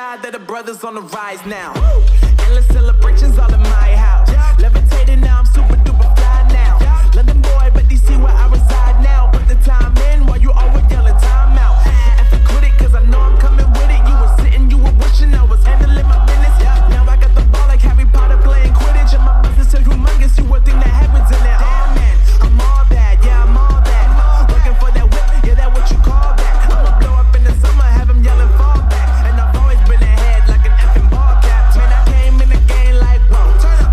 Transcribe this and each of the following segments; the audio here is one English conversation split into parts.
glad that the brothers on the rise now. Endless celebrations all in my house. Levitating now, I'm super duper fly now. London boy, but DC where I reside now. Put the time in while you always yelling time out. If you quit it, cause I know I'm coming with it. You were sitting, you were wishing I was handling my business. Now I got the ball like Harry Potter playing Quidditch. And my business so humongous, you would think that happens in there. Oh man, I'm all that, yeah, I'm all that. Looking for that whip, yeah, that what you call that. I'ma blow up in the summer, have them yelling fall back. And I've always been ahead like an effing ball cap. Man, I came in the game like, whoa.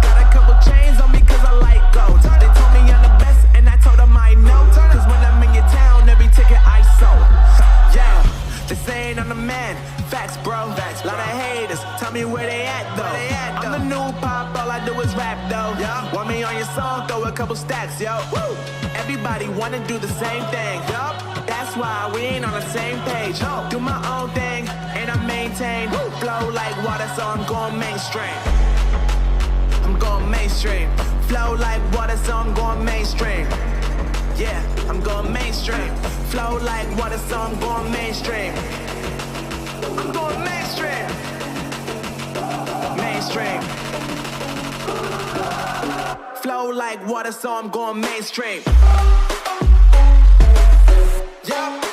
Got a couple chains on me cause I like gold. They told me I'm the best and I told them I know. Cause when I'm in your town, every ticket I sold. Yeah, they saying I'm the man. Facts, bro. Facts, lot of haters. Tell me where they at, though. I'm the new pop, all I do is rap, though. Want me on your song, throw a couple stacks, yo. Woo! Everybody wanna do the same thing. That's why we ain't on the same page. Do my own thing, and I maintain. Flow like water, so I'm going mainstream. I'm going mainstream. Flow like water, so I'm going mainstream. Yeah, I'm going mainstream. Flow like water, so I'm going mainstream. I'm going mainstream. Mainstream. Flow like water, so I'm going mainstream. Yeah.